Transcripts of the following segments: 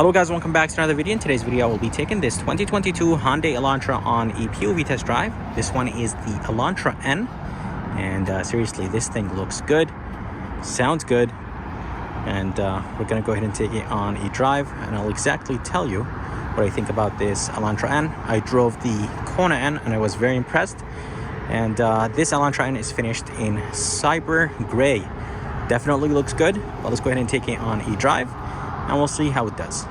Hello guys, welcome back to another video. In today's video, I will be taking this 2022 Hyundai Elantra on a POV test drive. This one is the Elantra N, and seriously, this thing looks good, sounds good, and we're gonna go ahead and take it on a drive, and I'll exactly tell you what I think about this Elantra N. I drove the Kona N, and I was very impressed. And this Elantra N is finished in cyber gray. Definitely looks good. But let's go ahead and take it on a drive, and we'll see how it does.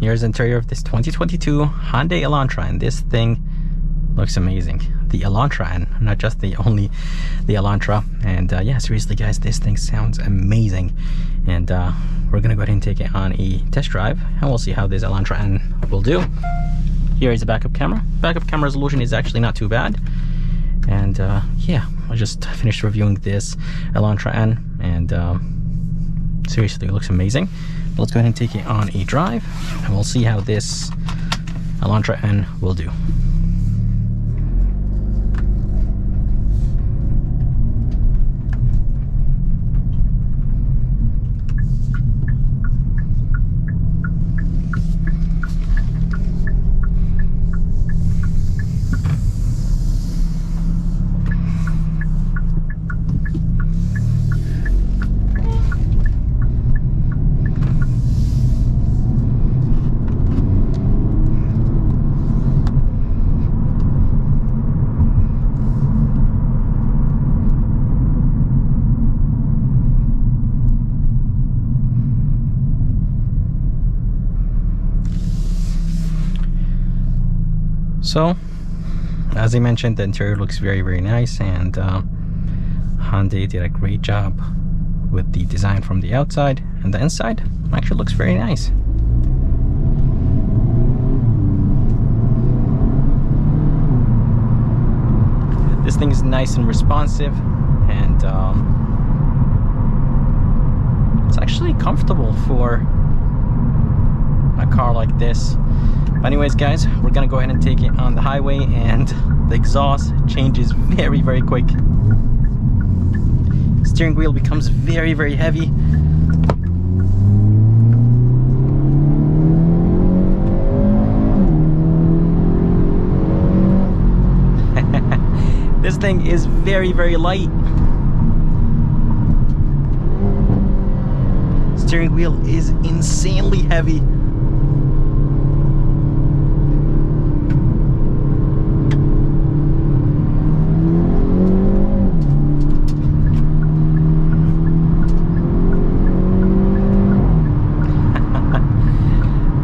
Here's the interior of this 2022 Hyundai Elantra, and this thing looks amazing. The Elantra N, not just the Elantra. And yeah, seriously guys, this thing sounds amazing. And we're gonna go ahead and take it on a test drive, and we'll see how this Elantra N will do. Here is a backup camera. Backup camera resolution is actually not too bad. And yeah, I just finished reviewing this Elantra N, and seriously, it looks amazing. Let's go ahead and take it on a drive, and we'll see how this Elantra N will do. So, as I mentioned, the interior looks very nice, and Hyundai did a great job with the design from the outside, and the inside actually looks very nice. This thing is nice and responsive, and it's actually comfortable for a car like this. But anyways guys, we're gonna go ahead and take it on the highway, and the exhaust changes very quick. Steering wheel becomes very heavy. This thing is very light. Steering wheel is insanely heavy.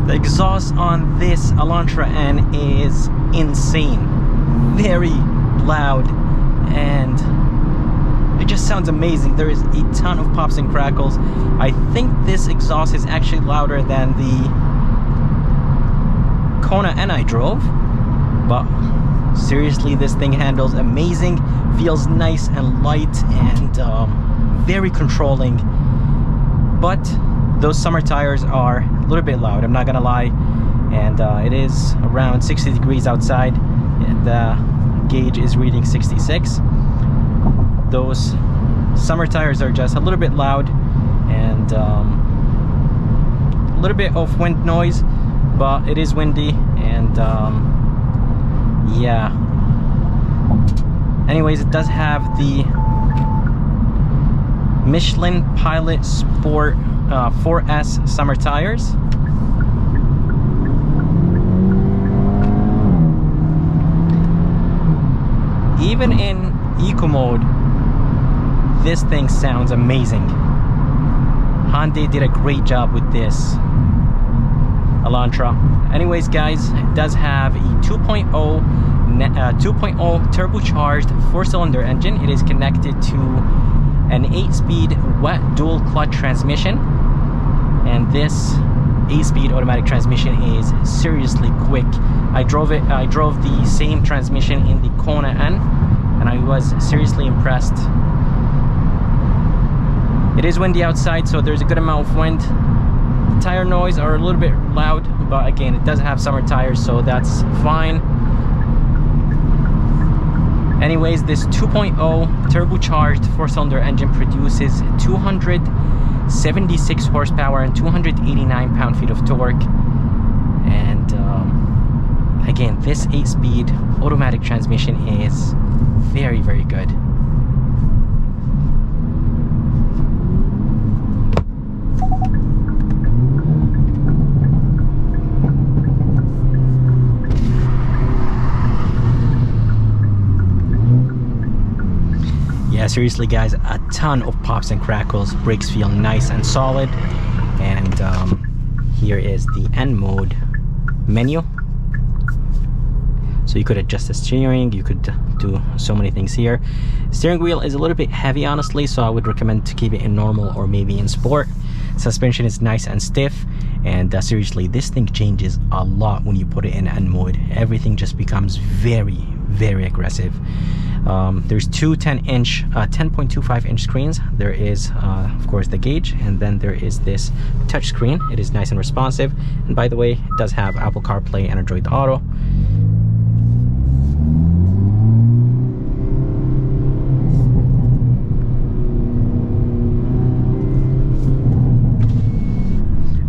The exhaust on this Elantra N is insane, very loud, and it just sounds amazing. There is a ton of pops and crackles. I think this exhaust is actually louder than the Kona N I drove, but seriously, this thing handles amazing, feels nice and light, and very controlling. But those summer tires are a little bit loud, I'm not gonna lie, and it is around 60 degrees outside, and the gauge is reading 66. Those summer tires are just a little bit loud, and a little bit of wind noise, but it is windy, and yeah. Anyways, it does have the Michelin Pilot Sport 4S summer tires. Even in eco mode, this thing sounds amazing. Hyundai did a great job with this Elantra. Anyways guys, it does have a 2.0 turbocharged 4-cylinder engine. It is connected to an 8-speed wet dual clutch transmission, and this 8-speed automatic transmission is seriously quick. I drove the same transmission in the Kona N, and I was seriously impressed. It is windy outside, so there's a good amount of wind. The tire noise are a little bit loud, but again, it does have summer tires, so that's fine. Anyways, this 2.0 turbocharged 4-cylinder engine produces 276 horsepower and 289 pound-feet of torque. And again, this 8-speed automatic transmission is very, very good. Yeah, seriously guys, a ton of pops and crackles. Brakes feel nice and solid. And here is the N mode menu. So you could adjust the steering, you could do so many things here. Steering wheel is a little bit heavy, honestly, so I would recommend to keep it in normal or maybe in sport. Suspension is nice and stiff, and seriously, this thing changes a lot when you put it in N mode. Everything just becomes very, very aggressive. There's two 10.25 inch screens. There is of course the gauge, and then there is this touch screen. It is nice and responsive, and by the way, it does have Apple CarPlay and Android Auto.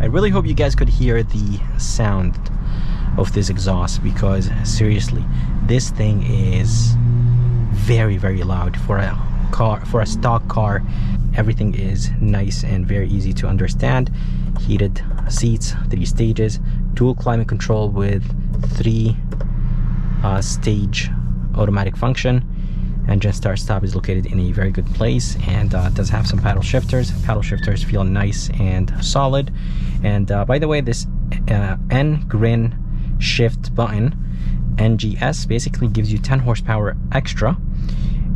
I really hope you guys could hear the sound of this exhaust, because seriously, this thing is very, very loud for a car, for a stock car. Everything is nice and very easy to understand. Heated seats, 3 stages, dual climate control with 3 stage automatic function. Engine start stop is located in a very good place, and does have some paddle shifters. Paddle shifters feel nice and solid. And by the way, this N grin shift button, NGS, basically gives you 10 horsepower extra,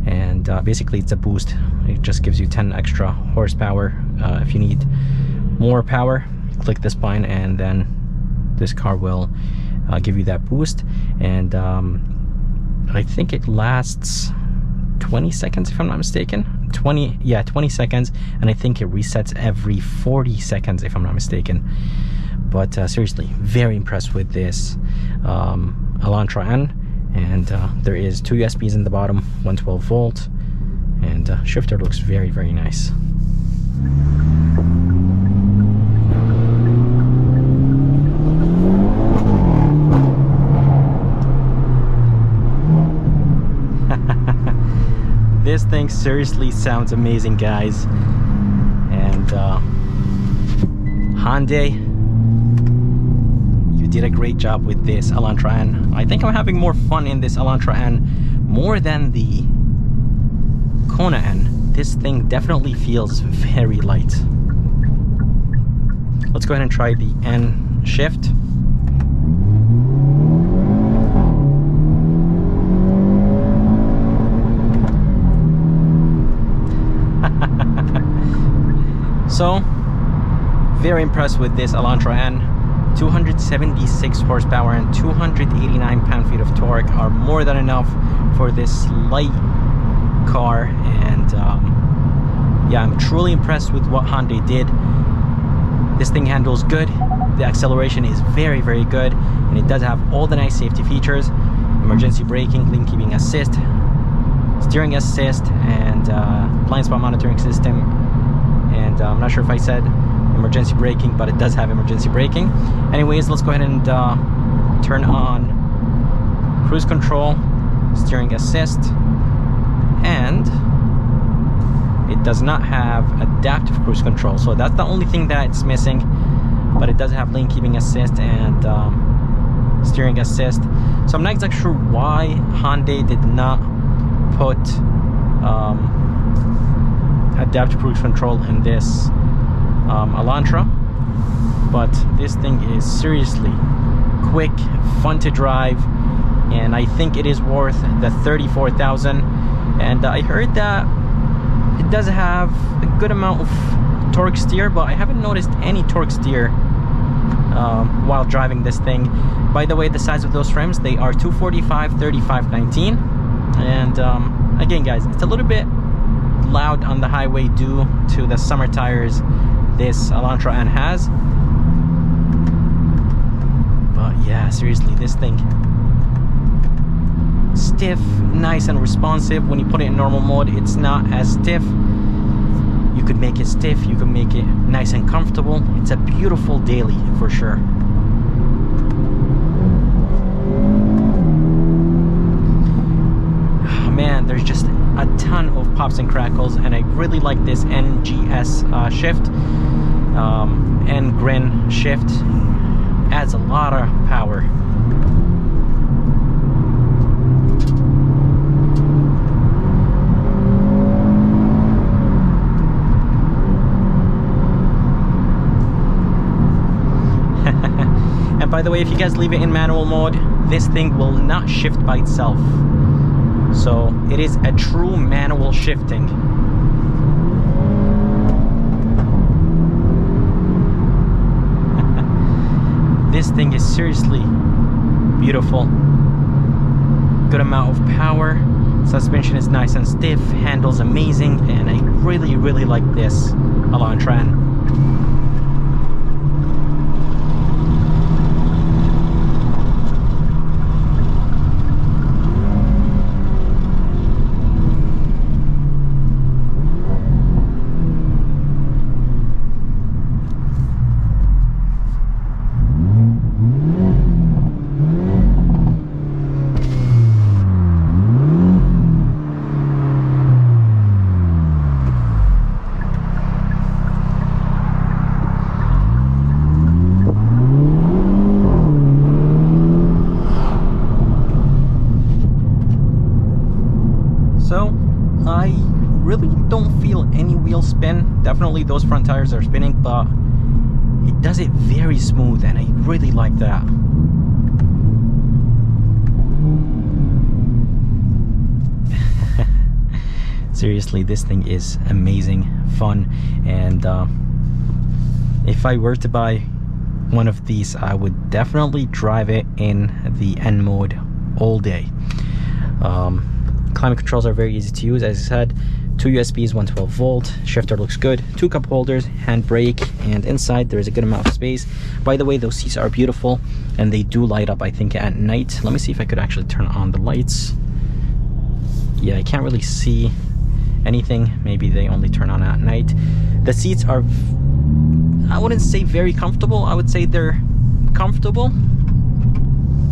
and basically it's a boost. It just gives you 10 extra horsepower. If you need more power, click this button, and then this car will give you that boost. And I think it lasts 20 seconds if I'm not mistaken. 20 seconds, and I think it resets every 40 seconds if I'm not mistaken. But seriously, very impressed with this Elantra N. And there is 2 USBs in the bottom, 112 volt, and shifter looks very, very nice. This thing seriously sounds amazing, guys. And Hyundai, you did a great job with this Elantra N. I think I'm having more fun in this Elantra N more than the Kona N. This thing definitely feels very light. Let's go ahead and try the N shift. So, very impressed with this Elantra N. 276 horsepower and 289 pound-feet of torque are more than enough for this light car. And yeah, I'm truly impressed with what Hyundai did. This thing handles good. The acceleration is very, very good, and it does have all the nice safety features: emergency braking, lane keeping assist, steering assist, and blind spot monitoring system. And I'm not sure if I said emergency braking, but it does have emergency braking. Anyways, let's go ahead and turn on cruise control, steering assist, and it does not have adaptive cruise control, so that's the only thing that it's missing. But it does have lane keeping assist and steering assist. So I'm not exactly sure why Hyundai did not put adaptive cruise control in this Elantra, but this thing is seriously quick, fun to drive, and I think it is worth the $34,000. And I heard that it does have a good amount of torque steer, but I haven't noticed any torque steer while driving this thing. By the way, the size of those rims, they are 245, 35, 19. And again, guys, it's a little bit loud on the highway due to the summer tires this Elantra N has. But yeah, seriously, this thing, stiff, nice and responsive. When you put it in normal mode, it's not as stiff. You could make it stiff, you could make it nice and comfortable. It's a beautiful daily for sure. Oh, man, there's just a ton of pops and crackles, and I really like this NGS shift. N grin shift adds a lot of power. And by the way, if you guys leave it in manual mode, this thing will not shift by itself. So it is a true manual shifting. This thing is seriously beautiful. Good amount of power. Suspension is nice and stiff. Handles amazing, and I really, really like this Elantra N. So I really don't feel any wheel spin. Definitely those front tires are spinning, but it does it very smooth, and I really like that. Seriously, this thing is amazing, fun, and if I were to buy one of these, I would definitely drive it in the N mode all day. Climate controls are very easy to use. As I said, 2 USBs, 112 volt, shifter looks good, 2 cup holders, hand brake, and inside there is a good amount of space. By the way, those seats are beautiful, and they do light up, I think, at night. Let me see if I could actually turn on the lights. Yeah, I can't really see anything. Maybe they only turn on at night. The seats are, I wouldn't say very comfortable. I would say they're comfortable,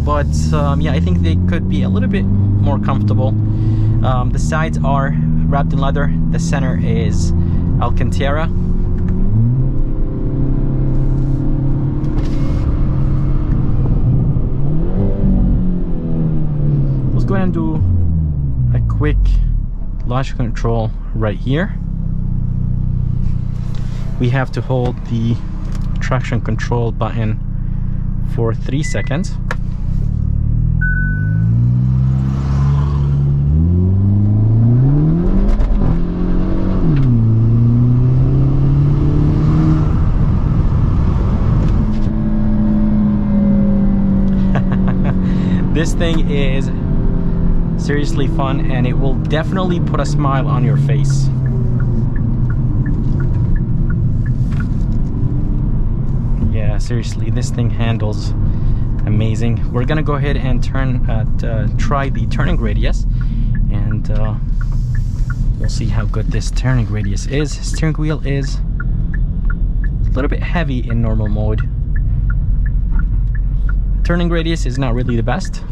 but yeah, I think they could be a little bit more comfortable. The sides are wrapped in leather. The center is Alcantara. Let's go ahead and do a quick launch control right here. We have to hold the traction control button for 3 seconds. This thing is seriously fun, and it will definitely put a smile on your face. Yeah, seriously, this thing handles amazing. We're gonna go ahead and try the turning radius, and we'll see how good this turning radius is. Steering wheel is a little bit heavy in normal mode. Turning radius is not really the best.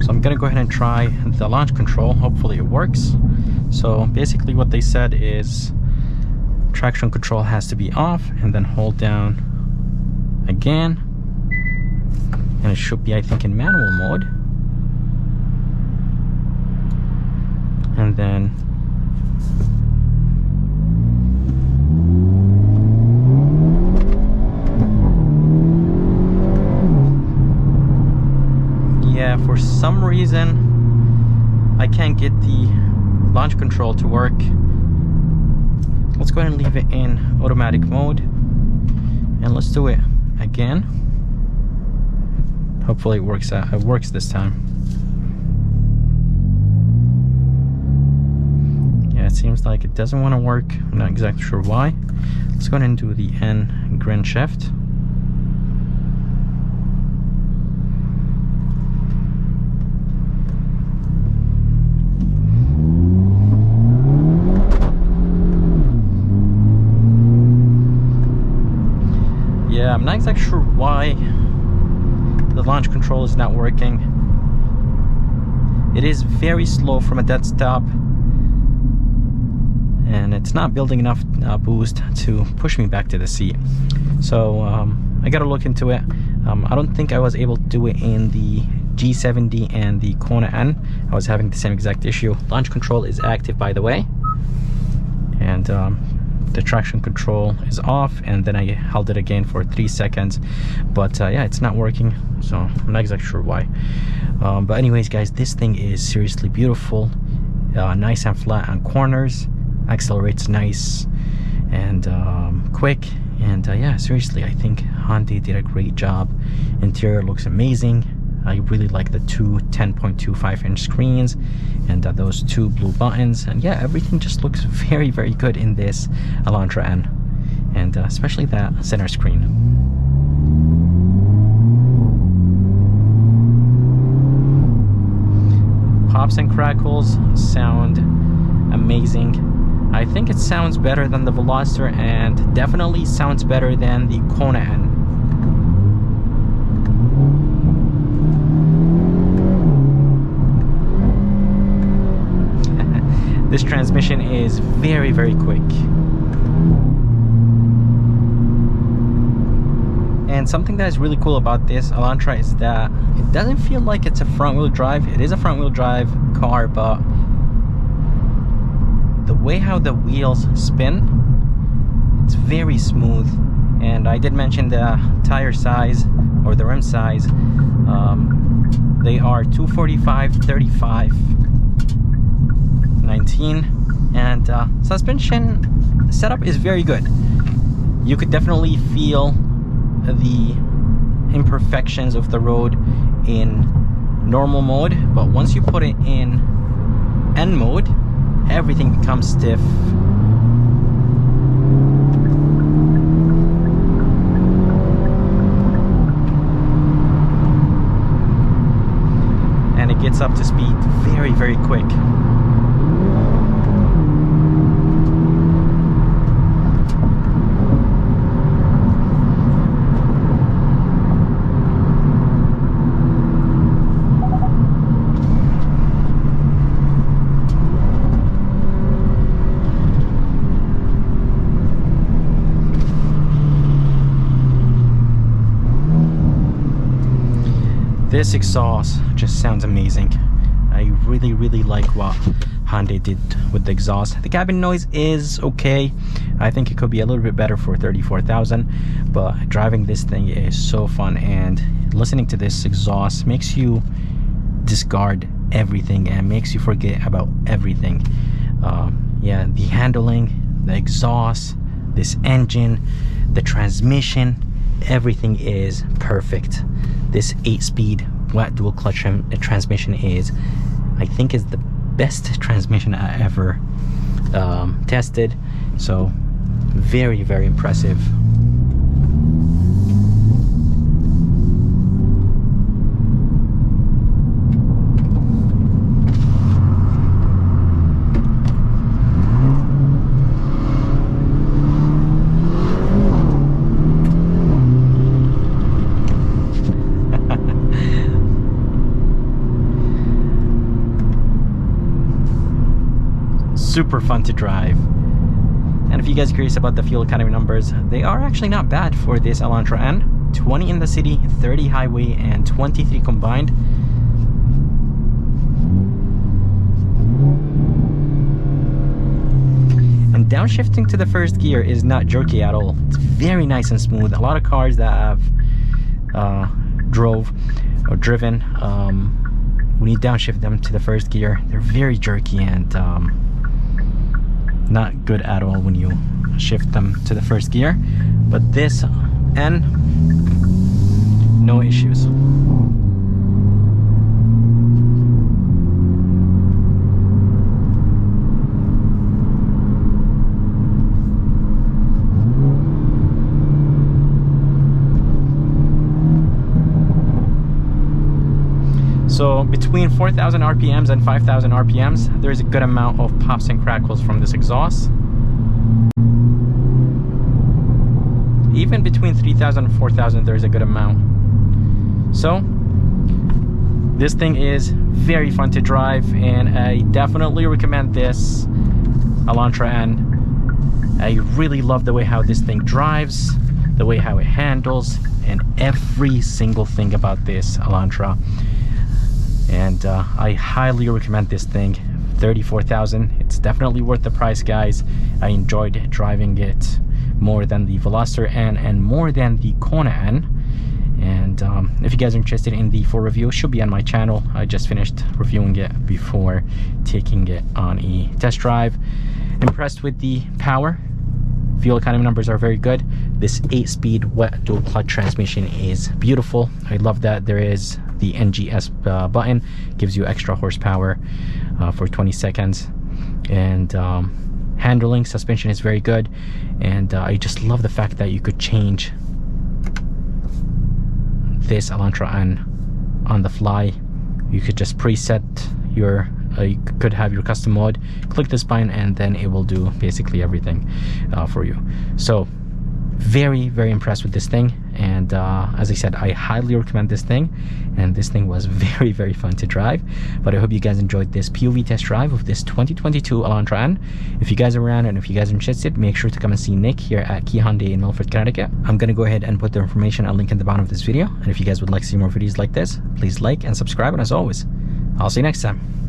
So I'm gonna go ahead and try the launch control. Hopefully it works. So basically what they said is traction control has to be off, and then hold down again. And it should be, I think, in manual mode. And then yeah, for some reason I can't get the launch control to work. Let's go ahead and leave it in automatic mode, and let's do it again. Hopefully it works this time. Yeah, it seems like it doesn't want to work. I'm not exactly sure why. Let's go ahead and do the N grin shift. Yeah, I'm not exactly sure why the launch control is not working. It is very slow from a dead stop, and it's not building enough boost to push me back to the seat. So I gotta look into it. I don't think I was able to do it in the G70 and the Kona N. I was having the same exact issue. Launch control is active, by the way, and the traction control is off, and then I held it again for 3 seconds, but yeah, it's not working, so I'm not exactly sure why. But anyways, guys, this thing is seriously beautiful. Nice and flat on corners, accelerates nice and quick, and yeah, seriously, I think Hyundai did a great job. Interior looks amazing. I really like the two 10.25-inch screens and those two blue buttons, and yeah, everything just looks very, very good in this Elantra N, and especially that center screen. Pops and crackles sound amazing. I think it sounds better than the Veloster, and definitely sounds better than the Kona N. This transmission is very, very quick. And something that is really cool about this Elantra is that it doesn't feel like it's a front-wheel drive. It is a front-wheel drive car, but the way how the wheels spin, it's very smooth. And I did mention the tire size, or the rim size. They are 245, 35, 19, and suspension setup is very good. You could definitely feel the imperfections of the road in normal mode, but once you put it in N mode, everything becomes stiff. And it gets up to speed very, very quick. This exhaust just sounds amazing. I really, really like what Hyundai did with the exhaust. The cabin noise is okay. I think it could be a little bit better for 34,000, but driving this thing is so fun, and listening to this exhaust makes you discard everything and makes you forget about everything. Yeah, the handling, the exhaust, this engine, the transmission, everything is perfect. This 8-speed wet dual clutch transmission is, I think, is the best transmission I ever tested. So very, very impressive. Super fun to drive. And if you guys are curious about the fuel economy numbers, they are actually not bad for this Elantra N. 20 in the city, 30 highway, and 23 combined. And downshifting to the first gear is not jerky at all. It's very nice and smooth. A lot of cars that I've drove or driven. When you downshift them to the first gear, they're very jerky and not good at all when you shift them to the first gear. But this N, no issues. So between 4,000 RPMs and 5,000 RPMs, there's a good amount of pops and crackles from this exhaust. Even between 3,000 and 4,000, there's a good amount. So this thing is very fun to drive, and I definitely recommend this Elantra N. I really love the way how this thing drives, the way how it handles, and every single thing about this Elantra. And I highly recommend this thing. 34,000, it's definitely worth the price, guys. I enjoyed driving it more than the Veloster N and more than the Kona N. And if you guys are interested in the full review, it should be on my channel. I just finished reviewing it before taking it on a test drive. Impressed with the power. Fuel economy numbers are very good. This 8-speed wet dual clutch transmission is beautiful. I love that there is the NGS button, gives you extra horsepower for 20 seconds. And handling, suspension is very good. And I just love the fact that you could change this Elantra N on the fly. You could just preset your you could have your custom mode, click this button, and then it will do basically everything for you. So very, very impressed with this thing. And as I said, I highly recommend this thing, and this thing was very, very fun to drive. But I hope you guys enjoyed this POV test drive of this 2022 Elantra N. If you guys are around and if you guys are interested, make sure to come and see Nick here at Key Hyundai in Milford, Connecticut. I'm gonna go ahead and put the information and link in the bottom of this video, and if you guys would like to see more videos like this, please like and subscribe, and as always, I'll see you next time.